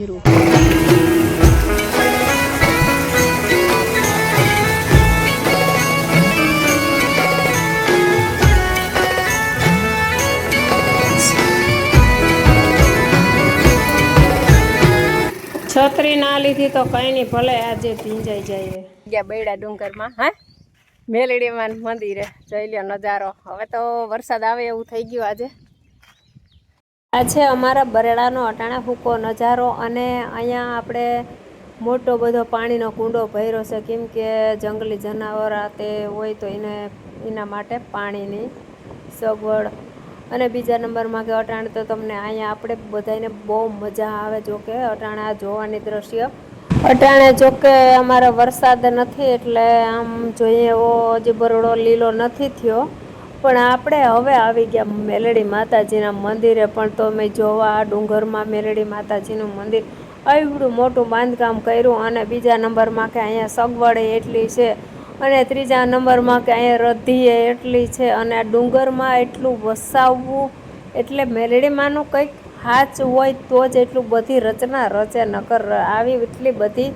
છત્રી ના લીધી તો કઈ નહીં, ભલે આજે ભીંજાઈ જાય. ગયા બૈડા ડુંગરમાં, હા મેલડીમાં મંદિરે જોઈ લ્યો નજારો. હવે તો વરસાદ આવે એવું થઈ ગયું આજે. આ છે અમારા બરેડાનો અટાણા ફૂકો નજારો. અને અહીંયા આપણે મોટો બધો પાણીનો કુંડો ભર્યો છે, કેમ કે જંગલી જનાવર તે હોય તો એના માટે પાણીની સગવડ. અને બીજા નંબરમાં કે અટાણે તો તમને અહીંયા આપણે બધાને બહુ મજા આવે. જોકે અટાણા જોવાની દ્રશ્ય અટાણે જોકે અમારે વરસાદ નથી એટલે આમ જોઈએ એવો હજી બરોડો લીલો નથી થયો. પણ આપણે હવે આવી ગયા મેલડી માતાજીના મંદિરે. પણ તો મેં જોવા ડુંગરમાં મેલડી માતાજીનું મંદિર એવડું મોટું બાંધકામ કર્યું. અને બીજા નંબરમાં કે અહીંયા સગવડ એટલી છે. અને ત્રીજા નંબરમાં કે અહીંયા રધીએ એટલી છે. અને આ ડુંગરમાં એટલું વસાવવું એટલે મેલડીમાંનું કંઈક હાચ હોય તો જ એટલું બધી રચના રચે, નકર આવી એટલી બધી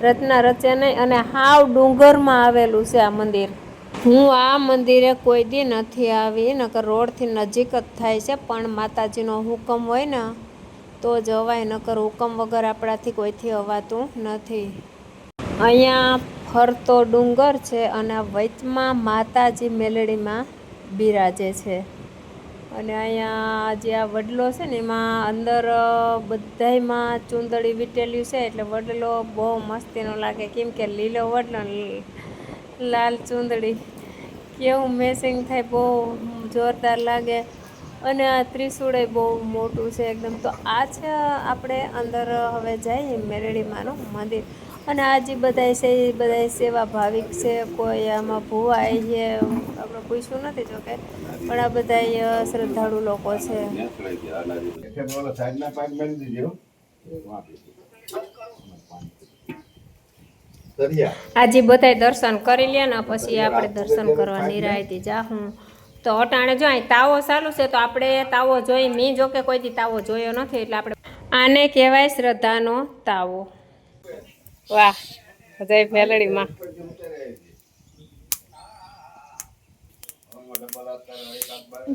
રચના રચે નહીં. અને હાવ ડુંગરમાં આવેલું છે આ મંદિર. હું આ મંદિરે કોઈ દી નથી આવી, નકર રોડથી નજીક જ થાય છે. પણ માતાજીનો હુકમ હોય ને તો જવાય, નકર હુકમ વગર આપણાથી કોઈથી અવાતું નથી. અહીંયા ફરતો ડુંગર છે અને વચમાં માતાજી મેલડીમાં બિરાજે છે. અને અહીંયા જે આ વડલો છે ને એમાં અંદર બધાયમાં ચૂંદડી વીટેલ્યું છે. એટલે વડલો બહુ મસ્તીનો લાગે, કેમ કે લીલો વડલો લાલ ચૂંદડી કેવું મેચિંગ થાય, બહુ જોરદાર લાગે. અને આ ત્રિશુળે બહુ મોટું છે એકદમ. તો આ છે આપણે અંદર હવે જઈએ મેલડીમાંનું મંદિર. અને આજે બધાય છે એ બધાય સેવા ભાવિક છે. કોઈ આમાં ભુવાય છે, આપણે પૂછ્યું નથી જોકે, પણ આ બધા શ્રદ્ધાળુ લોકો છે. આજે બધાય દર્શન કરી લે ને પછી આપણે દર્શન કરવા નિરાયતી જાહું. તો અટાણે જો અહીં તાવો ચાલુ છે તો આપણે તાવો જોઈ. મેં જોકે કોઈ દી તાવો જોયો નથી એટલે આપણે આને કહેવાય શ્રદ્ધાનો તાવો. વાહ જય મેલડીમાં.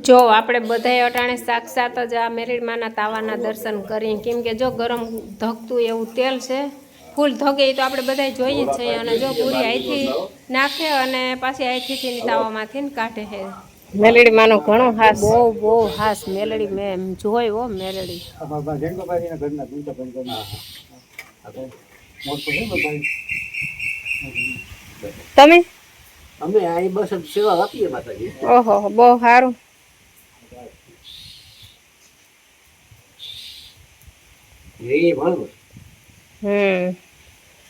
જો આપણે બધાએ અટાણે સાક્ષાત જ આ મેલડીમાંના તાવાના દર્શન કરીએ, કેમ કે જો ગરમ ધગતું એવું તેલ છે, ફૂલ ધગે તો આપણે બધા જોઈએ જ છીએ. અને જો પૂરી અહીંથી નાખે અને પાછી અહીંથી તાવામાંથી કાઢે છે. મેલડીમાંનો ઘણો હાસ, બહુ હાસ મેલડી મેં જોઈ હો મેલડી. તમે અમે અહીં બસ સેવા આપીએ માતાજી. ઓહો બહુ સારું.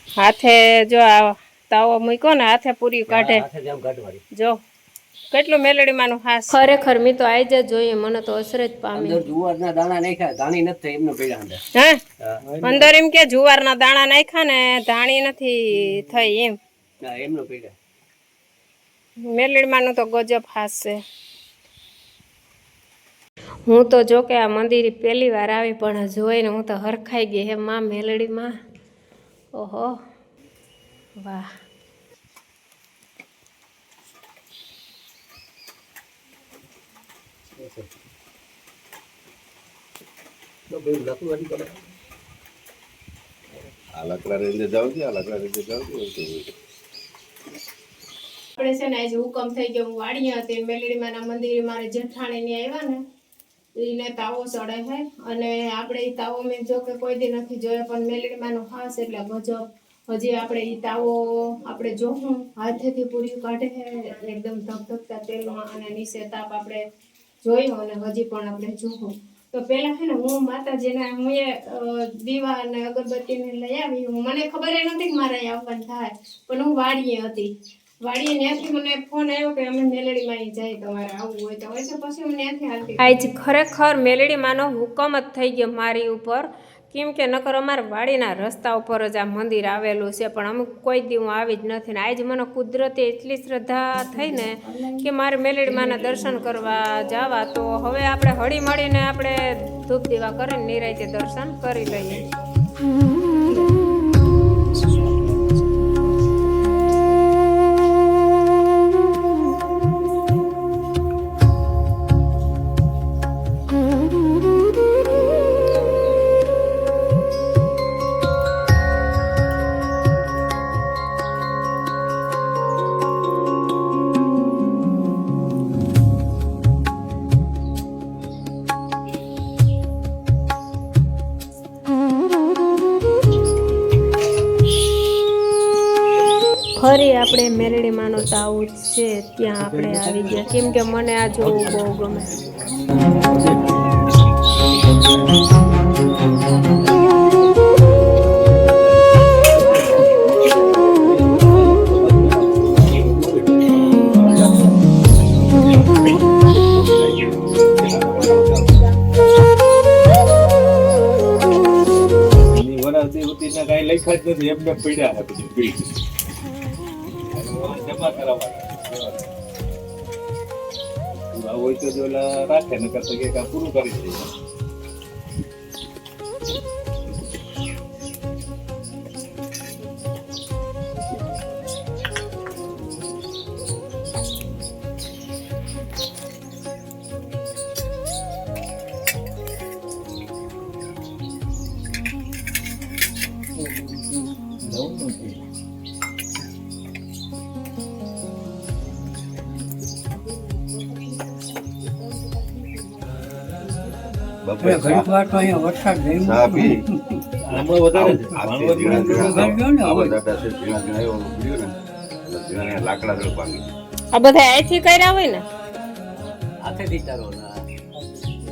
હાથે જો આ તાવો મૂક્યો ને હાથે પૂરી કાઢે. જો કેટલું મેલડીમાંનું હાસ. ખરેખર મેં તો આજ જ જોઈએ, મને તો અસરજ પામી. જુવારના દાણા નાખ્યા, ધાણી નથી એમનો પીડા અંદર. હે અંદર એમ કે જુવારના દાણા નાખ્યા ને ધાણી નથી થઈ એમ. એમનો પીડા. મેલડીમાંનું તો ગજબ હાસ છે. હું તો જો કે આ મંદિર પહેલી વાર આવી, પણ જોઈને હું તો હરખાઈ ગઈ. હે માં મેલડીમાં, ઓહો વાહ. આપણે છે ને આજે હુકમ થઈ ગયો. હું વાડીએ હતી મેલડીમાંના મંદિરે, મારે જેઠાણી ને આવ્યા ને એને તાવો ચડે છે. અને આપણે એ તાવો મેં જો કે કોઈ દી નથી જોયો, પણ મેલડીમાંનો ખાસ એટલે ગજબ. હજી આપણે એ તાવો આપણે જોવું હાથેથી પૂરી કાઢે છે એકદમ ધગધગતા તેલમાં. અને નીચે તાપ આપણે જોયો અને હજી પણ આપણે જોવું. તો પેલા છે ને હું માતાજીના હું દીવા અને અગરબત્તીને લઈ આવી. મને ખબર એ નથી કે મારે આવવાનું થાય, પણ હું વાડીએ હતી. વાડીએ ત્યાંથી મને ફોન આવ્યો કે અમે મેલડીમાં જાય, તમારે આવવું હોય તો. પછી હું ત્યાંથી આવતી. આજ ખરેખર મેલડીમાંનો હુકમ જ થઈ ગયો મારી ઉપર, કેમ કે નકર અમારા વાડીના રસ્તા ઉપર જ આ મંદિર આવેલું છે. પણ અમુક કોઈ દી હું આવી જ નથી. ને આજ મને કુદરતી એટલી શ્રદ્ધા થઈ ને કે મારે મેલડીમાંના દર્શન કરવા જવા. તો હવે આપણે હળી મળીને આપણે ધૂપ દીવા કરીને નિરાંતે દર્શન કરી લઈએ. ફરી આપણે મેલડીમાંનો તાવ છે ત્યાં આપણે આવી ગયા, કેમ કે મને આ જોવું બહુ ગમે. એમને પડ્યા પછી જમા કરાવવાના હોય તો રાખે ન કરતા કે પૂરું કરી દે. ઘડીક વાર તો અહીંયા વરસાદ લાકડા આ બધા અહીંથી કર્યા હોય ને, હાથેથી ચાલો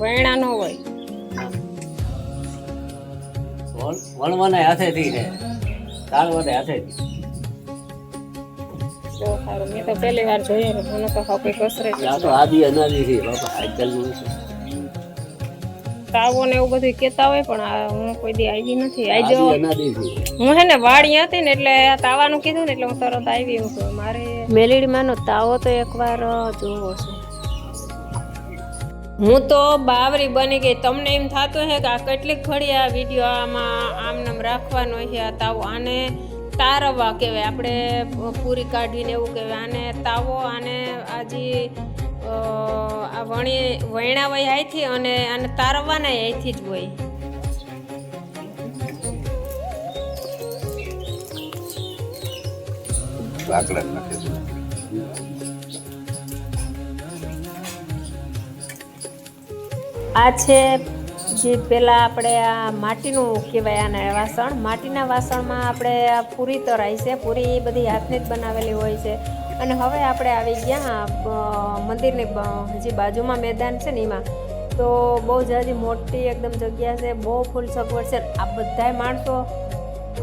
વૈણા નો હોય, વણવાના હાથેથી છે, તારવાના હાથેથી. બહુ સારું. મેં તો પહેલી વાર જોયું, મને તો હવે કસરે આ તો આદિ અનાદિ છે બાપા, આજકાલનું છે. તાવો ને એવું બધું કેતા હોય, પણ હું કોઈ દી આવી નથી. આજો આદિ અનાદિ છે. હું હે ને વાડી હતી ને એટલે તાવાનું કીધું ને એટલે હું તરત આવી. હું કહું મારે મેલેડીમાંનો તાવો તો એકવાર જોવો છે. હું તો બાવરી બની ગઈ. તમને એમ થતું હે કે આ કેટલીક ઘડી આ વિડીયો આમાં આમ નામ રાખવાનો છે. આ તાવો આને તારવા કહેવાય, આપણે પૂરી કાઢીને એવું કહેવાય. આને તાવો, આને આજી આ વૈણા હોય અહીંથી, અને આને તારવાના અહીંથી જ હોય. લાકડા નાખે છે. આ છે જે પેલા આપણે આ માટીનું કહેવાય આને વાસણ. માટીના વાસણમાં આપણે આ પૂરી તરાય છે. પૂરી બધી હાથની જ બનાવેલી હોય છે. અને હવે આપણે આવી ગયા મંદિરની જે બાજુમાં મેદાન છે ને એમાં. તો બહુ જ હજી મોટી એકદમ જગ્યા છે, બહુ ફૂલ સગવડ છે. આ બધાય માણસો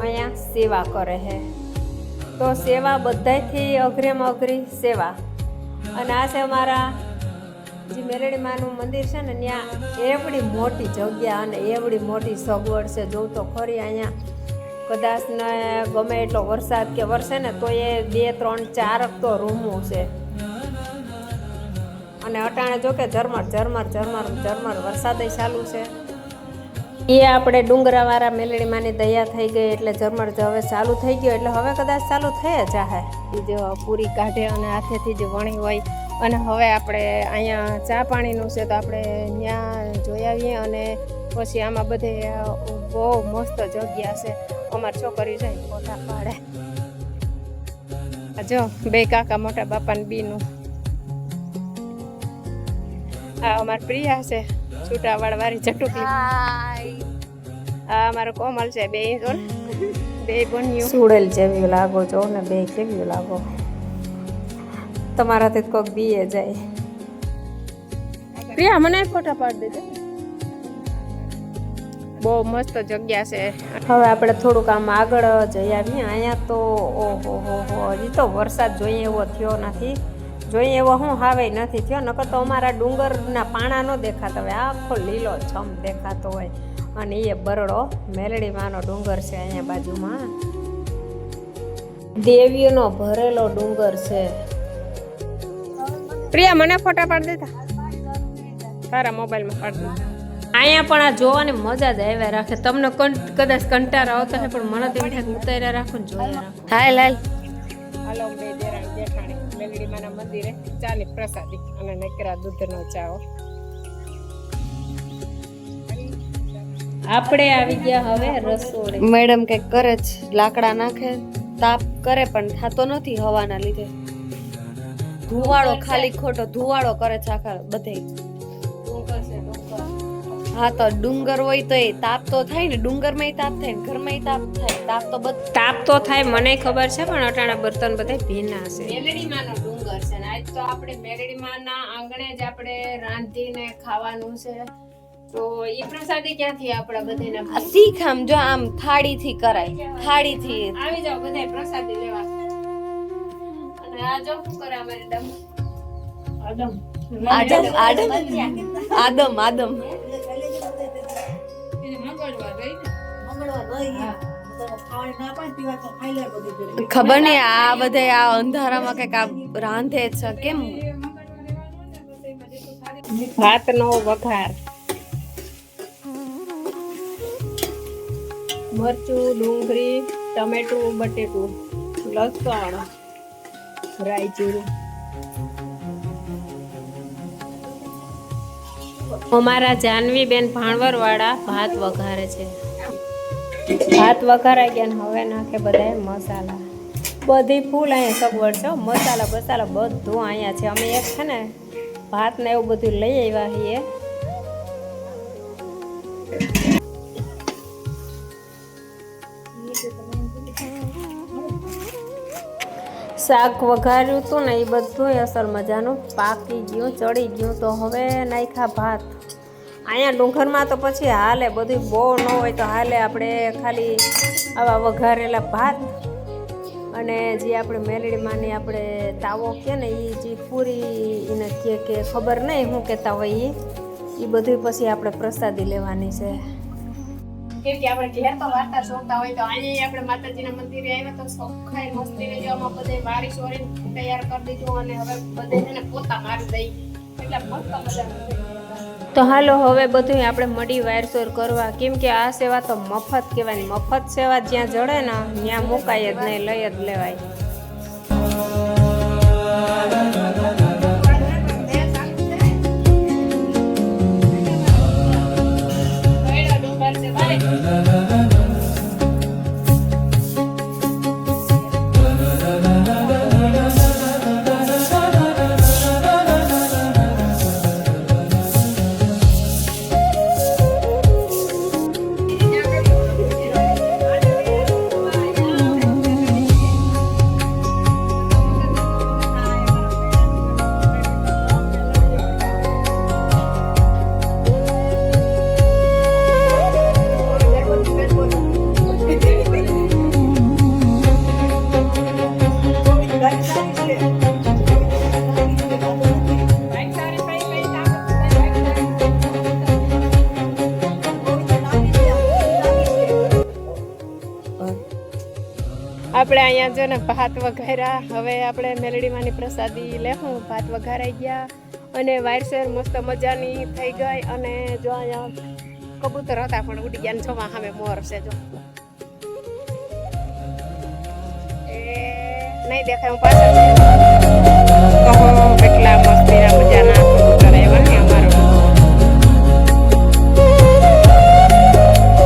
અહીંયા સેવા કરે છે. તો સેવા બધાયથી અઘરીમાં અઘરી સેવા. અને આ છે અમારા જે મેલડીમાંનું મંદિર છે ને, ત્યાં એવડી મોટી જગ્યા અને એવડી મોટી સગવડ છે. જોઉં તો ખરી અહીંયા કદાચ ને ગમે એટલો વરસાદ કે વરસે ને તો એ 2, 3, 4 તો રૂમો છે. અને અટાણે જો કે ઝરમર ઝરમર ઝરમર ઝરમર વરસાદ ચાલુ છે. એ આપણે ડુંગરાવાળા મેલડીમાંની દયા થઈ ગઈ એટલે ઝરમર હવે ચાલુ થઈ ગયો. એટલે હવે કદાચ ચાલુ થઈ જ જાહે. એ જે પૂરી કાઢે અને હાથેથી જે વણી હોય. અને હવે આપણે અહીંયા ચા પાણીનું છે તો આપણે ત્યાં જોઈ આવીએ. અને પછી આમાં બધે બહુ મસ્ત જગ્યા છે. અમારી છોકરી જાય ફોટા પાડે. જો બે કાકા મોટા બાપાને બીનું. આ અમારી પ્રિયા છે, છૂટાવાળવાળી ચટુકલી. આ અમારો કોમલ છે. બે બન્યું સુડેલ જેવી લાગો છો ને, બે કેવી લાગો. તમારાથી કોઈક બીએ જાય. પ્રિયા મને ફોટા પાડી દેજો. બહુ મસ્ત જગ્યા છે. હવે આપણે થોડુંક આમ આગળ જઈ આવીએ. અહીંયા તો ઓહો હજી તો વરસાદ જોઈએ એવો થયો નથી. જોઈએ એવો હું હાવે નથી થયો. નકર તો અમારા ડુંગરના પાણા ન દેખાતા હોય, આખો લીલો છમ દેખાતો હોય. અને એ બરડો મેલડીમાંનો ડુંગર છે અહીંયા બાજુમાં. દેવીઓનો ભરેલો ડુંગર છે. પ્રિયા મને ફોટા પાડી દેતા, તારા મોબાઈલમાં પાડી દે. અહીંયા પણ આ જોવાની મજા જ આવ્યા રાખે. તમને કદાચ કંટાળો આવતો હોય, પણ મને તેમ થાય ઉતાર્યા રાખો ને જોયા રાખો. હાલ હાલો બે દેરાણી જેઠાણી મેલડીમાંના મંદિરે ચાની પ્રસાદી અને નકરા દૂધનો ચાવો. આપણે આવી ગયા હવે રસોડે. મેડમ કઈક કરે છે, લાકડા નાખે, તાપ કરે પણ થતો નથી હવાના લીધે. ધુવાળો ખાલી ખોટો ધુવાળો કરે છે આખા બધે. હા તો ડુંગર હોય તો એ તાપ તો થાય ને, ડુંગરમાં તાપ થાય ને ઘરમાં તાપ થાય. તાપ તો બધું તાપ તો થાય મને ખબર છે, પણ અટાણા બર્તન બધા ભીના છે. મેલડીમાંનો ડુંગર છે ને આજ તો આપણે મેલડીમાંના આંગણે જ આપણે રાંધીને ખાવાનું છે. તો ઈ પ્રસાદી ક્યાંથી આપણા બધાને શીખ આમ જો આમ થાળીથી કરાય, થાળીથી આવી જાવ બધા પ્રસાદી લેવા. અને આ જો શું કરે અમારી ડમ આદમ આદમ આદમ આદમ ખબર નઈ આ બધા આ અંધારામાં કઈક આ રાંધે છે કેમ. ભાતનો વઘાર, મરચું, ડુંગળી, ટમેટું, બટેટું, લસણ, રાઈ જીરું. અમારા જાનવીબેન ભાણવર વાળા ભાત વઘારે છે. ભાત વઘારાઈ ગયા ને હવે નાખે બધા મસાલા. બધી ફૂલ અહીંયા સગવડ છે, મસાલા બસાલા બધું અહીંયા છે. અમે એક છે ને ભાત ને એવું બધું લઈ આવ્યા છીએ. શાક વઘાર્યું હતું ને એ બધું અસલ મજાનું પાકી ગયું, ચડી ગયું. તો હવે નાખ્યા ભાત. અહીંયા ડુંગરમાં તો પછી હાલે, બધું બહુ ન હોય તો હાલે. આપણે ખાલી આવા વઘારેલા ભાત અને જે આપણે મેલડીમાંની આપણે તાવો કે ને એ જે પૂરી એને કે ખબર નહીં શું કહેતા હોય એ બધું પછી આપણે પ્રસાદી લેવાની છે. કેમ કે આપણે ઘેર તો વાર્તા જોતા હોય તો અહીંયા આપણે માતાજીના મંદિરે આવ્યા તો સોખાઈ મસ્તી લેવામાં બધે વારી સોરી તૈયાર કરી દીધું અને હવે બધે એને પોતા મારી દઈ એટલે મસ્ત મજા. તો હાલો હવે બધું આપણે મળી વારસોર કરવા, કેમ કે આ સેવા તો મફત કહેવાય. મફત સેવા જ્યાં જડે ને ત્યાં મુકાય જ નહીં, લઈ જ લેવાય. આપણે અહીંયા જો ને ભાત વઘાર્યા. હવે આપણે મેલડીમાંની પ્રસાદી લેવું. ભાત વઘારાઈ ગયા અને વારસેર મસ્ત મજાની થઈ ગઈ. અને જો અહીંયા કબૂતર હતા પણ ઉડી ગયા ને જોવા સામે મોર છે. જો એ નહીં દેખાય હું પાછળ કેટલા મસ્તીના મજાના કબૂતર આવ્યા ને અમારો.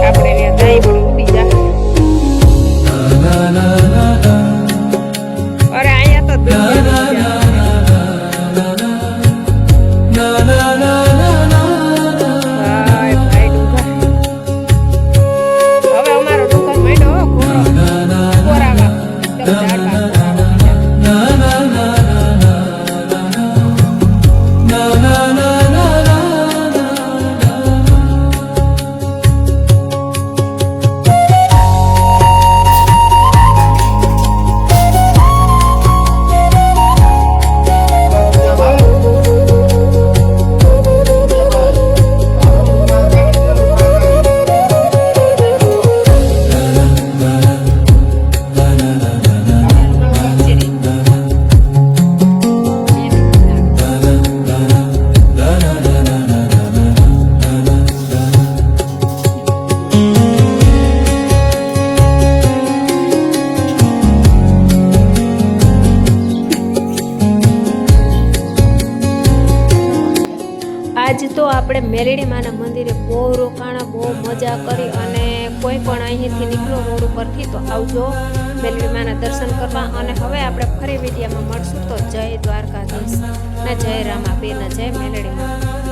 આપણે ત્યાં દાઈ પણ ઉડી જાય. અરે અહીંયા તો હવે અમારો ડુંગર માંડ્યો કોરામાં આજ તો આપણે મેલડીમાંના મંદિરે બહુ રોકાણા, બહુ મજા કરી. અને કોઈ પણ અહીંથી નીકળો રોડ ઉપરથી તો આવજો મેલડીમાંના દર્શન કરવા. અને હવે આપણે ફરી વિડીયોમાં મળશું. તો જય દ્વારકાધીશ ને જય રામાપીર ને જય મેલડીમાં.